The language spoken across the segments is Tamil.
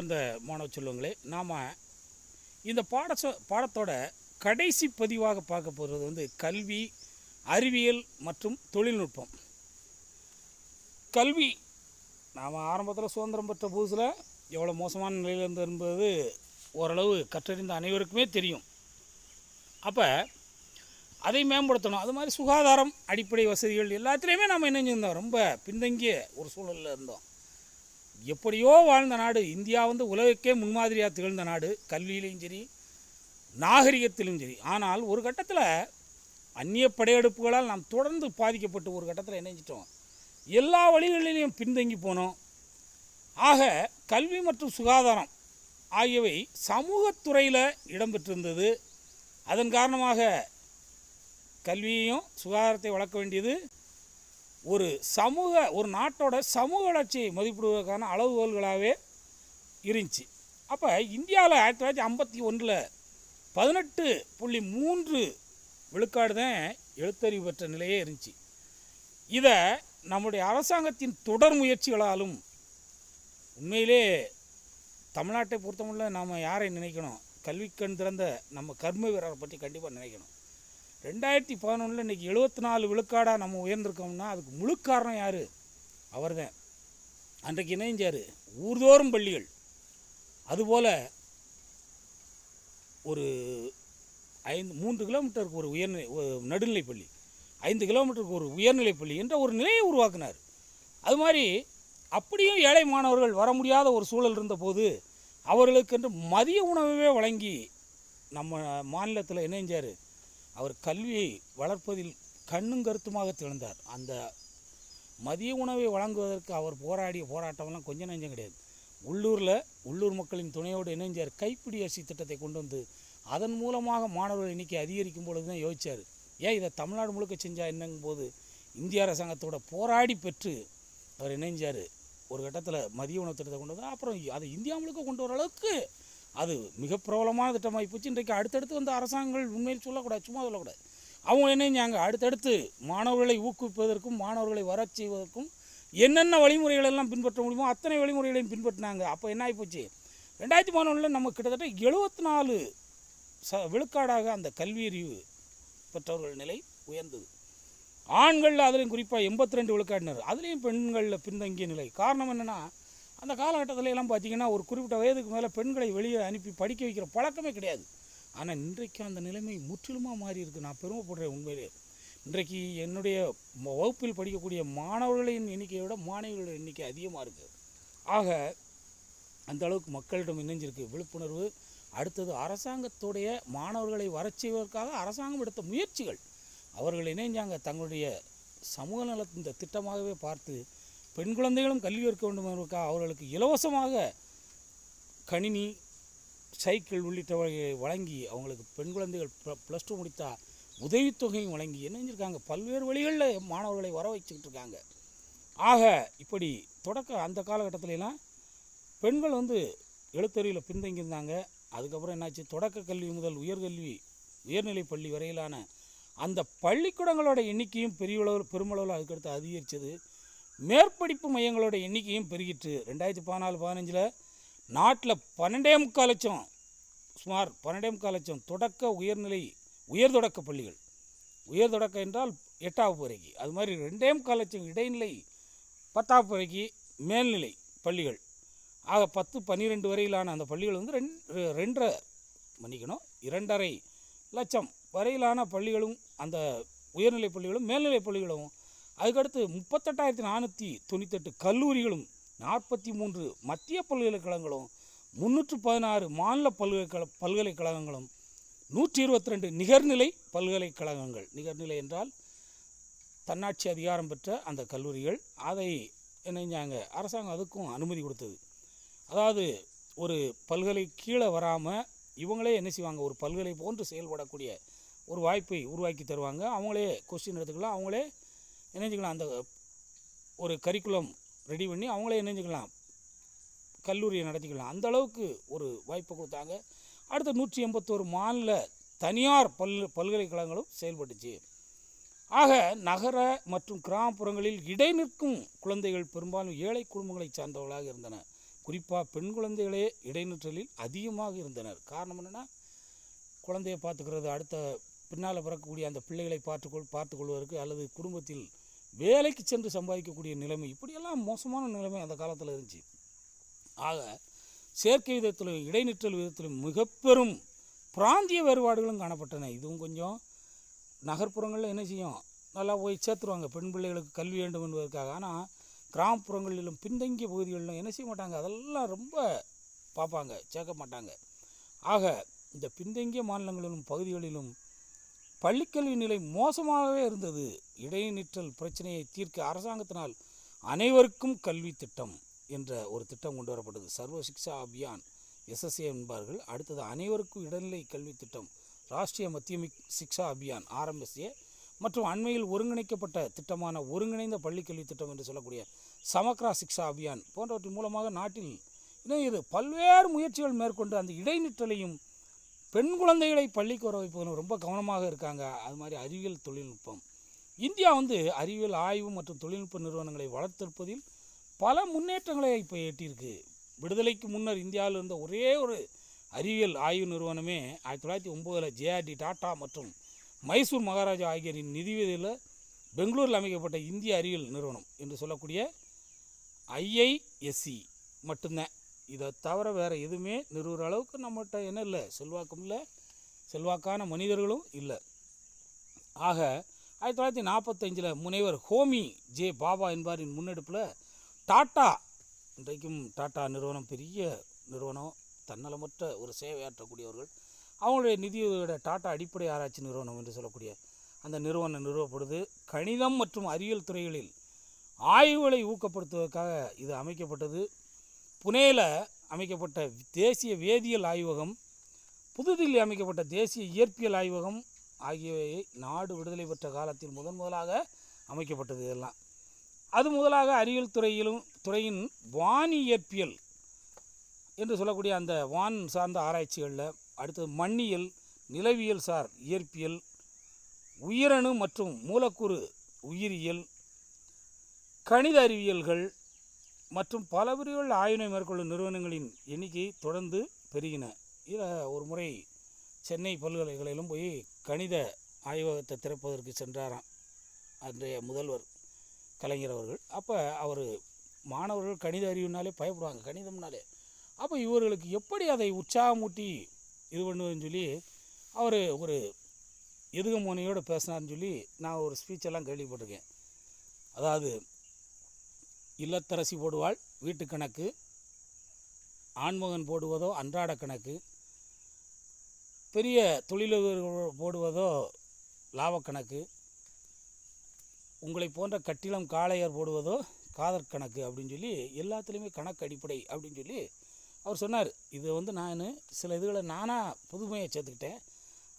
அந்த மாணவ செல்வங்களே, நாம் இந்த பாடத்தோட கடைசி பதிவாக பார்க்க போகிறது வந்து கல்வி, அறிவியல் மற்றும் தொழில்நுட்பம். கல்வி நாம் ஆரம்பத்தில் சுதந்திரம் பெற்ற புதுசில் எவ்வளோ மோசமான நிலையில் இருந்தது என்பது ஓரளவு கற்றறிந்த அனைவருக்குமே தெரியும். அப்போ அதை மேம்படுத்தணும். அது மாதிரி சுகாதாரம், அடிப்படை வசதிகள் எல்லாத்துலேயுமே நம்ம என்ன செஞ்சிருந்தோம், ரொம்ப பின்தங்கிய ஒரு சூழலில் இருந்தோம். எப்படியோ வாழ்ந்த நாடு இந்தியா வந்து உலகுக்கே முன்மாதிரியாக திகழ்ந்த நாடு, கல்வியிலையும் சரி நாகரிகத்திலும் சரி. ஆனால் ஒரு கட்டத்தில் அந்நிய படையெடுப்புகளால் நாம் தொடர்ந்து பாதிக்கப்பட்டு ஒரு கட்டத்தில் என்ன செஞ்சிட்டோம், எல்லா வழிகளிலையும் பின்தங்கி போனோம். ஆக கல்வி மற்றும் சுகாதாரம் ஆகியவை சமூகத்துறையில் இடம்பெற்றிருந்தது. அதன் காரணமாக கல்வியையும் சுகாதாரத்தை வளர்க்க வேண்டியது ஒரு நாட்டோட சமூக வளர்ச்சியை மதிப்பிடுவதற்கான அளவுகோல்களாகவே இருந்துச்சு. அப்போ இந்தியாவில் 1951 18.3 விழுக்காடு தான் எழுத்தறிவு பெற்ற நிலையே இருந்துச்சு. இதை நம்முடைய அரசாங்கத்தின் தொடர் முயற்சிகளாலும், உண்மையிலே தமிழ்நாட்டை பொறுத்தமல்ல நாம் யாரை நினைக்கணும், கல்விக்கண் திறந்த நம்ம கர்ம வீரரை பற்றி கண்டிப்பாக நினைக்கணும். 2011 இன்றைக்கி 74 விழுக்காடாக நம்ம உயர்ந்திருக்கோம்னா அதுக்கு முழு காரணம் யார்? அவர் தான். அன்றைக்கு இணைஞ்சார் ஊர்தோறும் பள்ளிகள், அதுபோல் ஒரு 3 கிலோமீட்டருக்கு ஒரு நடுநிலை பள்ளி, 5 கிலோமீட்டருக்கு ஒரு உயர்நிலை பள்ளி என்ற ஒரு நிலையை உருவாக்கினார். அது மாதிரி அப்படியும் ஏழை மாணவர்கள் வர முடியாத ஒரு சூழல் இருந்தபோது அவர்களுக்கென்று மதிய உணவே வழங்கி நம்ம மாநிலத்தில் இணைஞ்சார். அவர் கல்வியை வளர்ப்பதில் கண்ணும் கருத்துமாக திகழ்ந்தார். அந்த மதிய உணவை வழங்குவதற்கு அவர் போராடிய போராட்டம்லாம் கொஞ்சம் நெஞ்சம் கிடையாது. உள்ளூர் மக்களின் துணையோடு இணைஞ்சார். கைப்பிடி அரிசி திட்டத்தை கொண்டு வந்து அதன் மூலமாக மாணவர்கள் எண்ணிக்கை அதிகரிக்கும் பொழுது தான் யோசித்தார், ஏன் இதை தமிழ்நாடு முழுக்க செஞ்சால் என்னங்கும் போது இந்திய அரசாங்கத்தோட போராடி பெற்று அவர் இணைஞ்சார். ஒரு கட்டத்தில் மதிய உணவு திட்டத்தை கொண்டு வந்து அப்புறம் அதை இந்தியா முழுக்க கொண்டு வர அளவுக்கு அது மிக பிரபலமான திட்டமாகி போச்சு. இன்றைக்கு அடுத்தடுத்து வந்து அரசாங்கங்கள் உண்மையில் சொல்லக்கூடாது, சும்மா சொல்லக்கூடாது, அவங்க என்னஞ்சாங்க அடுத்தடுத்து மாணவர்களை ஊக்குவிப்பதற்கும் மாணவர்களை வரச் செய்வதற்கும் என்னென்ன வழிமுறைகள் எல்லாம் பின்பற்ற முடியுமோ அத்தனை வழிமுறைகளையும் பின்பற்றினாங்க. அப்போ என்ன ஆகிப்போச்சு, 2011 நம்ம கிட்டத்தட்ட 74 விழுக்காடாக அந்த கல்வியறிவு பெற்றவர்கள் நிலை உயர்ந்தது. ஆண்களில் அதுலேயும் குறிப்பாக 82 விழுக்காடினர், அதுலேயும் பெண்களில் பின்தங்கிய நிலை. காரணம் என்னென்னா, அந்த காலகட்டத்தில் எல்லாம் பார்த்திங்கன்னா ஒரு குறிப்பிட்ட வயதுக்கு மேலே பெண்களை வெளியே அனுப்பி படிக்க வைக்கிற பழக்கமே கிடையாது. ஆனால் இன்றைக்கு அந்த நிலைமை முற்றிலுமாக மாறி இருக்குது. நான் பெருமைப்படுறேன் உண்மையிலே. இன்றைக்கு என்னுடைய வகுப்பில் படிக்கக்கூடிய மாணவர்களின் எண்ணிக்கையை விட மாணவிகளின் எண்ணிக்கை அதிகமாக இருக்குது. ஆக அந்த அளவுக்கு மக்களிடம் இணைஞ்சிருக்கு விழிப்புணர்வு. அடுத்தது அரசாங்கத்துடைய மாணவர்களை வரச் செய்வதற்காக அரசாங்கம் எடுத்த முயற்சிகள், அவர்கள் இணைஞ்சாங்க தங்களுடைய சமூக நல இந்த திட்டமாகவே பார்த்து பெண் குழந்தைகளும் கல்வி கற்க வேண்டும் என்பதற்காக அவர்களுக்கு இலவசமாக கணினி, சைக்கிள் உள்ளிட்டவை வழங்கி அவங்களுக்கு பெண் குழந்தைகள் +2 முடித்தா உதவித்தொகையும் வழங்கி இணைஞ்சிருக்காங்க. பல்வேறு வழிகளில் மாணவர்களை வர வச்சுக்கிட்டு இருக்காங்க. ஆக இப்படி அந்த காலகட்டத்திலலாம் பெண்கள் வந்து எழுத்தறிவில் பின்தங்கியிருந்தாங்க. அதுக்கப்புறம் என்னாச்சு, தொடக்க கல்வி முதல் உயர்நிலை பள்ளி வரையிலான அந்த பள்ளிக்கூடங்களோட எண்ணிக்கையும் பெருமளவில் அதுக்கடுத்து அதிகரித்தது. மேற்படிப்பு மையங்களோட எண்ணிக்கையும் பெருகிட்டு 2014-15 நாட்டில் 12.25 லட்சம், சுமார் 12.25 லட்சம் தொடக்க உயர்தொடக்க பள்ளிகள், உயர்தொடக்க என்றால் 8வது வரைக்கு, அது மாதிரி 2.25 லட்சம் இடைநிலை 10வது வரைக்கு மேல்நிலை பள்ளிகள், ஆக 10-12 வரையிலான அந்த பள்ளிகள் வந்து 2.5 லட்சம் வரையிலான பள்ளிகளும், அந்த உயர்நிலை பள்ளிகளும் மேல்நிலை பள்ளிகளும், அதுக்கடுத்து 38,498 கல்லூரிகளும், 43 மத்திய பல்கலைக்கழகங்களும், 316 மாநில பல்கலைக்கழகங்களும், 122 நிகர்நிலை பல்கலைக்கழகங்கள். நிகர்நிலை என்றால் தன்னாட்சி அதிகாரம் பெற்ற அந்த கல்லூரிகள். அதை என்னஞ்சாங்க அரசாங்கம் அதுக்கும் அனுமதி கொடுத்தது. அதாவது ஒரு பல்கலை கீழே வராமல் இவங்களே என்ன செய்வாங்க, ஒரு பல்கலை போன்று செயல்படக்கூடிய ஒரு வாய்ப்பை உருவாக்கி தருவாங்க. அவங்களே கொஸ்டின் எடுத்துக்கலாம், அவங்களே இணைஞ்சிக்கலாம், அந்த ஒரு கரிக்குலம் ரெடி பண்ணி அவங்களே இணைஞ்சிக்கலாம், கல்லூரியை நடத்திக்கலாம். அந்த அளவுக்கு ஒரு வாய்ப்பை கொடுத்தாங்க. அடுத்த 181 மாநில தனியார் பல்கலைக்கழகங்களும் செயல்பட்டுச்சு. ஆக நகர மற்றும் கிராமப்புறங்களில் இடைநிற்கும் குழந்தைகள் பெரும்பாலும் ஏழை குடும்பங்களை சார்ந்தவர்களாக இருந்தன. குறிப்பாக பெண் குழந்தைகளே இடைநிற்றலில் அதிகமாக இருந்தனர். காரணம் என்னென்னா, குழந்தையை பார்த்துக்கிறது, அடுத்த பின்னால் பிறக்கக்கூடிய அந்த பிள்ளைகளை பார்த்து கொள்வதற்கு அல்லது குடும்பத்தில் வேலைக்கு சென்று சம்பாதிக்கக்கூடிய நிலைமை, இப்படியெல்லாம் மோசமான நிலைமை அந்த காலத்தில் இருந்துச்சு. ஆக செயற்கை விதத்திலும் இடைநிற்றல் விதத்திலும் மிக பெரும் பிராந்திய வேறுபாடுகளும் காணப்பட்டன. இதுவும் கொஞ்சம் நகர்ப்புறங்களில் என்ன செய்யும், நல்லா போய் சேர்த்துருவாங்க பெண் பிள்ளைகளுக்கு கல்வி வேண்டும் என்பதற்காக. ஆனால் கிராமப்புறங்களிலும் பின்தங்கிய பகுதிகளிலும் என்ன செய்ய மாட்டாங்க, அதெல்லாம் ரொம்ப பார்ப்பாங்க, சேர்க்க மாட்டாங்க. ஆக இந்த பின்தங்கிய மாநிலங்களிலும் பகுதிகளிலும் பள்ளிக்கல்வி நிலை மோசமாகவே இருந்தது. இடைநிற்றல் பிரச்சனையை தீர்க்க அரசாங்கத்தினால் அனைவருக்கும் கல்வி திட்டம் என்ற ஒரு திட்டம் கொண்டு வரப்பட்டது. சர்வ சிக்ஷா அபியான், SSA என்பார்கள். அடுத்தது அனைவருக்கும் இடைநிலை கல்வி திட்டம், ராஷ்ட்ரிய மத்தியமிக் சிக்ஷா அபியான் RMSA, மற்றும் அண்மையில் ஒருங்கிணைக்கப்பட்ட திட்டமான ஒருங்கிணைந்த பள்ளிக்கல்வி திட்டம் என்று சொல்லக்கூடிய சமக்ரா சிக்ஷா அபியான் போன்றவற்றின் மூலமாக நாட்டில் இது பல்வேறு முயற்சிகள் மேற்கொண்டு அந்த இடைநிற்றலையும் பெண் குழந்தைகளை பள்ளிக்கு வர வைப்பதும் ரொம்ப கவனமாக இருக்காங்க. அது மாதிரி அறிவியல் தொழில்நுட்பம், இந்தியா அறிவியல் ஆய்வு மற்றும் தொழில்நுட்ப நிறுவனங்களை வளர்த்தெடுப்பதில் பல முன்னேற்றங்களை இப்போ எட்டியிருக்கு. விடுதலைக்கு முன்னர் இந்தியாவில் இருந்த ஒரே ஒரு அறிவியல் ஆய்வு நிறுவனமே 1909 JRD டாட்டா மற்றும் மைசூர் மகாராஜா ஆகியோரின் நிதியுதவியில் பெங்களூரில் அமைக்கப்பட்ட இந்திய அறிவியல் நிறுவனம் என்று சொல்லக்கூடிய IISc மட்டும்தான். இதை தவிர வேறு எதுவுமே நிறுவுற அளவுக்கு நம்மகிட்ட என்ன இல்லை, செல்வாக்கும் இல்லை, செல்வாக்கான மனிதர்களும் இல்லை. ஆக 1945 முனைவர் ஹோமி ஜே பாபா என்பாரின் முன்னெடுப்பில் டாட்டா, இன்றைக்கும் டாட்டா நிறுவனம் பெரிய நிறுவனம், தன்னலமற்ற ஒரு சேவையாற்றக்கூடியவர்கள், அவங்களுடைய நிதியுதவியோட டாட்டா அடிப்படை ஆராய்ச்சி நிறுவனம் என்று சொல்லக்கூடிய அந்த நிறுவனம் நிறுவப்படுது. கணிதம் மற்றும் அறிவியல் துறைகளில் ஆய்வுகளை ஊக்கப்படுத்துவதற்காக இது அமைக்கப்பட்டது. புனேயில் அமைக்கப்பட்ட தேசிய வேதியியல் ஆய்வகம், புதுதில்லி அமைக்கப்பட்ட தேசிய இயற்பியல் ஆய்வகம் ஆகியவை நாடு விடுதலை பெற்ற காலத்தில் முதலாக அமைக்கப்பட்டது. இதெல்லாம் அது முதலாக அறிவியல் துறையின் வானியற்பியல் என்று சொல்லக்கூடிய அந்த வான் சார்ந்த ஆராய்ச்சிகளில், அடுத்தது மண்ணியல், நிலவியல் சார் இயற்பியல், உயிரணு மற்றும் மூலக்கூறு உயிரியல், கணித அறிவியல்கள் மற்றும் பல பிரிவுகள் ஆய்வினை மேற்கொள்ளும் நிறுவனங்களின் எண்ணிக்கை தொடர்ந்து பெருகின. இதில் ஒரு முறை சென்னை பல்கலைக்கழகத்திலும் போய் கணித ஆய்வகத்தை திறப்பதற்கு சென்றாராம் அன்றைய முதல்வர் கலைஞர் அவர்கள். அப்போ அவர் மாணவர்கள் கணித அறிவுனாலே பயப்படுவாங்க, கணிதம்னாலே. அப்போ இவர்களுக்கு எப்படி அதை உற்சாகமூட்டி இது பண்ணுவதுன்னு சொல்லி அவர் ஒரு எதுகமோனையோடு பேசினார்னு சொல்லி நான் ஒரு ஸ்பீச்செல்லாம் கேள்விப்பட்டிருக்கேன். அதாவது, இல்லத்தரசி போடுவாள் வீட்டு கணக்கு, ஆண்மகன் போடுவதோ அன்றாட கணக்கு, பெரிய தொழிலதிபர்கள் போடுவதோ லாபக்கணக்கு, உங்களை போன்ற கட்டிலம் காளையர் போடுவதோ காதற் கணக்கு அப்படின்னு சொல்லி எல்லாத்துலேயுமே கணக்கு அடிப்படை அப்படின்னு சொல்லி அவர் சொன்னார். இது நான் சில இதுகளை நானாக புதுமையை சேர்த்துக்கிட்டேன்.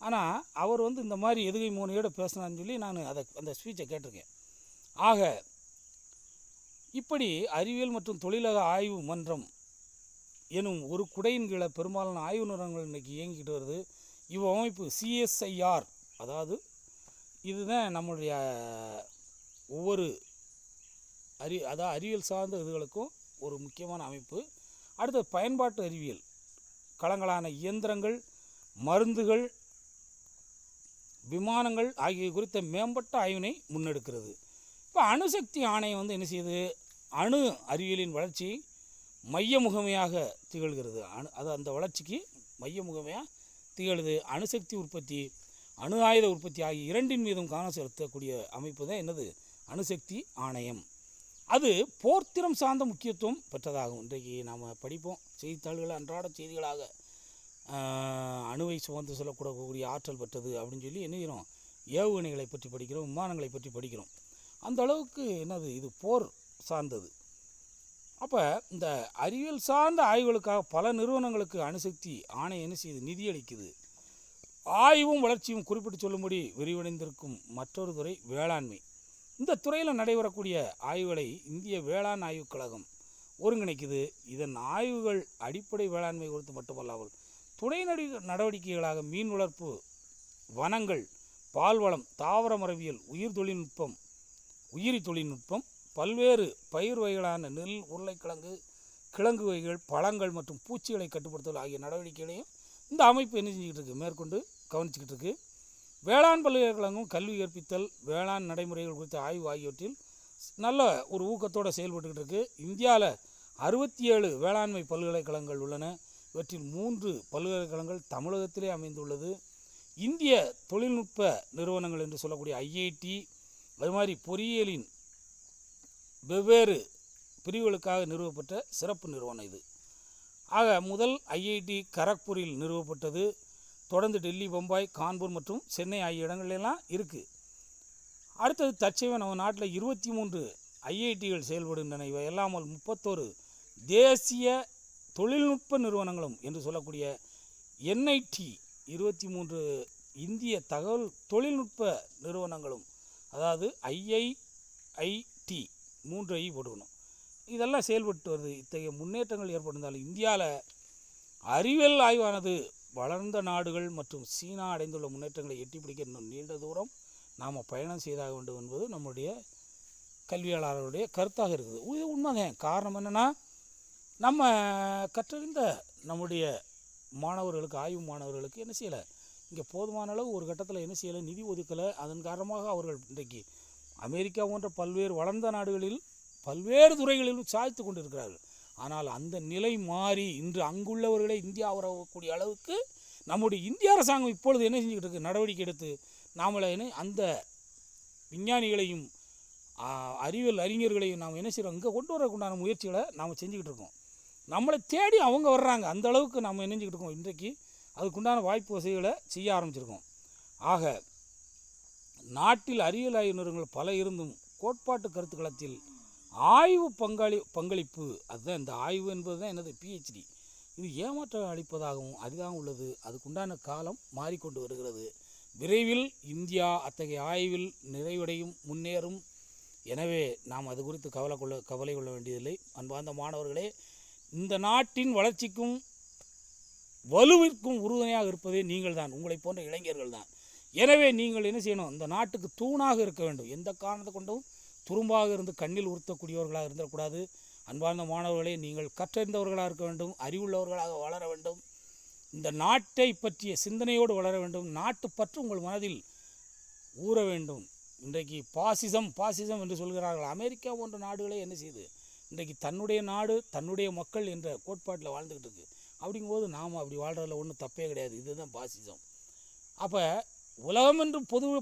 ஆனால் அவர் இந்த மாதிரி எதுகை மோனையோடு பேசினான்னு சொல்லி நான் அந்த ஸ்பீச்சை கேட்டிருக்கேன். ஆக இப்படி அறிவியல் மற்றும் தொழிலக ஆய்வு மன்றம் எனும் ஒரு குடையின் கீழே பெரும்பாலான ஆய்வு நிறுவனங்கள் இன்றைக்கி இயங்கிக்கிட்டு வருது. இவ்வமைப்பு CSIR, அதாவது இதுதான் நம்மளுடைய ஒவ்வொரு அறிவியல் சார்ந்த இதுகளுக்கும் ஒரு முக்கியமான அமைப்பு. அடுத்தது பயன்பாட்டு அறிவியல், களங்களான இயந்திரங்கள், மருந்துகள், விமானங்கள் ஆகிய குறித்த மேம்பட்ட ஆய்வினை முன்னெடுக்கிறது. இப்போ அணுசக்தி ஆணையம் என்ன செய்யுது, அணு அறிவியலின் வளர்ச்சி மைய முகமையாக திகழ்கிறது. அந்த வளர்ச்சிக்கு மைய முகமையாக திகழுது. அணுசக்தி உற்பத்தி, அணு ஆயுத உற்பத்தி ஆகிய இரண்டின் மீதும் கவனம் செலுத்தக்கூடிய அமைப்பு தான் என்னது, அணுசக்தி ஆணையம். அது போர்த்திறம் சார்ந்த முக்கியத்துவம் பெற்றதாகும். இன்றைக்கு நாம் படிப்போம் செய்தித்தாள்கள் அன்றாட செய்திகளாக, அணுவை சுமந்து செல்லக்கூடக்கூடிய ஆற்றல் பெற்றது அப்படின்னு சொல்லி என்ன செய்கிறோம், ஏவுகணைகளை பற்றி படிக்கிறோம், விமானங்களை பற்றி படிக்கிறோம். அந்த அளவுக்கு இது போர் சார்ந்தது. அப்போ இந்த அறிவியல் சார்ந்த ஆய்வுகளுக்காக பல நிறுவனங்களுக்கு அணுசக்தி ஆணையம் என்ன செய்யுது, நிதியளிக்குது. ஆய்வும் வளர்ச்சியும் குறிப்பிட்டு சொல்லும்படி விரிவடைந்திருக்கும் மற்றொரு துறை வேளாண்மை. இந்த துறையில் நடைபெறக்கூடிய ஆய்வுகளை இந்திய வேளாண் ஆய்வுக் கழகம் ஒருங்கிணைக்குது. இதன் ஆய்வுகள் அடிப்படை வேளாண்மை குறித்து மட்டுமல்லாமல் துணை நடவடிக்கைகளாக மீன் வளர்ப்பு, வனங்கள், பால்வளம், தாவர மரபியல், உயிரி தொழில்நுட்பம், பல்வேறு பயிர் வகைகளான நெல், உருளைக்கிழங்கு, கிழங்கு வகைகள், பழங்கள் மற்றும் பூச்சிகளை கட்டுப்படுத்தல் ஆகிய நடவடிக்கைகளையும் இந்த அமைப்பு என்ன செஞ்சுக்கிட்டு இருக்குது, மேற்கொண்டு கவனிச்சுக்கிட்டு இருக்குது. வேளாண் பல்கலைக்கழகம் கல்வி கற்பித்தல், வேளாண் நடைமுறைகள் குறித்த ஆய்வு ஆகியவற்றில் நல்ல ஒரு ஊக்கத்தோடு செயல்பட்டுக்கிட்டு இருக்குது. இந்தியாவில் 67 வேளாண்மை பல்கலைக்கழகங்கள் உள்ளன. இவற்றில் 3 பல்கலைக்கழகங்கள் தமிழகத்திலே அமைந்துள்ளது. இந்திய தொழில்நுட்ப நிறுவனங்கள் என்று சொல்லக்கூடிய ஐஐடி, அது மாதிரி பொறியியலின் வெவ்வேறு பிரிவுகளுக்காக நிறுவப்பட்ட சிறப்பு நிறுவனம் இது. ஆக முதல் ஐஐடி கரக்பூரில் நிறுவப்பட்டது. தொடர்ந்து டெல்லி, பம்பாய், கான்பூர் மற்றும் சென்னை ஆகிய இடங்கள்லாம் இருக்குது. அடுத்தது தற்சமயம் நம்ம நாட்டில் 23 ஐஐடிகள் செயல்படுகின்றன. இவை எல்லாமல் 31 தேசிய தொழில்நுட்ப நிறுவனங்களும் என்று சொல்லக்கூடிய என்ஐடி 23 இந்திய தகவல் தொழில்நுட்ப நிறுவனங்களும், அதாவது ஐஐஐடி 3 ஐ போட்டுக்கணும், இதெல்லாம் செயல்பட்டு வருது. இத்தகைய முன்னேற்றங்கள் ஏற்பட்டிருந்தாலும் இந்தியாவில் அறிவியல் ஆய்வானது வளர்ந்த நாடுகள் மற்றும் சீனா அடைந்துள்ள முன்னேற்றங்களை எட்டி பிடிக்க இன்னும் நீண்ட தூரம் நாம் பயணம் செய்தாக வேண்டும் என்பது நம்முடைய கல்வியாளர்களுடைய கருத்தாக இருக்குது. இது உண்மைதான். காரணம் என்னென்னா, நம்ம கற்றறிந்த நம்முடைய மாணவர்களுக்கு, ஆய்வு மாணவர்களுக்கு என்ன செய்யலை, இங்கே போதுமான அளவு ஒரு கட்டத்தில் என்ன செய்யலை, நிதி ஒதுக்கலை. அதன் காரணமாக அவர்கள் இன்றைக்கு அமெரிக்கா போன்ற பல்வேறு வளர்ந்த நாடுகளில் பல்வேறு துறைகளிலும் சாதித்து கொண்டிருக்கிறார்கள். ஆனால் அந்த நிலை மாறி இன்று அங்குள்ளவர்களை இந்தியா வரக்கூடிய அளவுக்கு நம்முடைய இந்திய அரசாங்கம் இப்பொழுது என்ன செஞ்சுக்கிட்டு இருக்குது, நடவடிக்கை எடுத்து நாமளை அந்த விஞ்ஞானிகளையும் அறிவியல் அறிஞர்களையும் நாம் என்ன செய்கிறோம், இங்கே கொண்டு வரக்குண்டான முயற்சிகளை நாம் செஞ்சுக்கிட்டு இருக்கோம். நம்மளை தேடி அவங்க வர்றாங்க. அந்த அளவுக்கு நம்ம நினைஞ்சிக்கிட்டு இருக்கோம். இன்றைக்கு அதுக்குண்டான வாய்ப்பு வசதிகளை செய்ய ஆரம்பிச்சிருக்கோம். ஆக நாட்டில் அறிவியல் ஆய்வு நிறுவனங்கள் பல இருந்தும் கோட்பாட்டு கருத்துக்களத்தில் ஆய்வு பங்களிப்பு, அதுதான் இந்த ஆய்வு என்பது தான் எனது பிஹெச்டி, இது ஏமாற்றம் அளிப்பதாகவும் அரிதாக உள்ளது. அதுக்குண்டான காலம் மாறிக்கொண்டு வருகிறது. விரைவில் இந்தியா அத்தகைய ஆய்வில் நிறைவடையும், முன்னேறும். எனவே நாம் அது குறித்து கவலை கொள்ள வேண்டியதில்லை. அன்பார்ந்த மாணவர்களே, இந்த நாட்டின் வளர்ச்சிக்கும் வலுவிற்கும் உறுதுணையாக இருப்பதே நீங்கள் தான், உங்களை போன்ற இளைஞர்கள் தான். எனவே நீங்கள் என்ன செய்யணும், இந்த நாட்டுக்கு தூணாக இருக்க வேண்டும். எந்த காரணத்தை கொண்டும் துரும்பாக இருந்து கண்ணில் உறுத்தக்கூடியவர்களாக இருந்துடக்கூடாது. அன்பார்ந்த மாணவர்களே, நீங்கள் கற்றறிந்தவர்களாக இருக்க வேண்டும், அறிவுள்ளவர்களாக வளர வேண்டும், இந்த நாட்டை பற்றிய சிந்தனையோடு வளர வேண்டும், நாட்டு பற்று உங்கள் மனதில் ஊற வேண்டும். இன்றைக்கு பாசிசம் என்று சொல்கிறார்கள். அமெரிக்கா போன்ற நாடுகளே என்ன செய்யுது, இன்றைக்கு தன்னுடைய நாடு தன்னுடைய மக்கள் என்ற கோட்பாட்டில் வாழ்ந்துக்கிட்டு இருக்குது. அப்படிங்கும்போது நாம் அப்படி வாழ்கிறதுல ஒன்றும் தப்பே கிடையாது. இதுதான் பாசிசம். அப்போ உலகம் என்று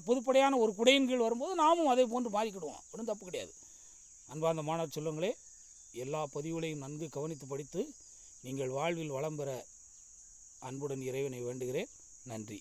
பொதுப்படையான ஒரு குடையின் கீழ் வரும்போது நாமும் அதே போன்று மாறிக்கிடுவோம். ஒன்றும் தப்பு கிடையாது. அன்பார்ந்த மாணவ செல்வங்களே, எல்லா பதிவுகளையும் நன்கு கவனித்து படித்து நீங்கள் வாழ்வில் வளம் பெற அன்புடன் இறைவனை வேண்டுகிறேன். நன்றி.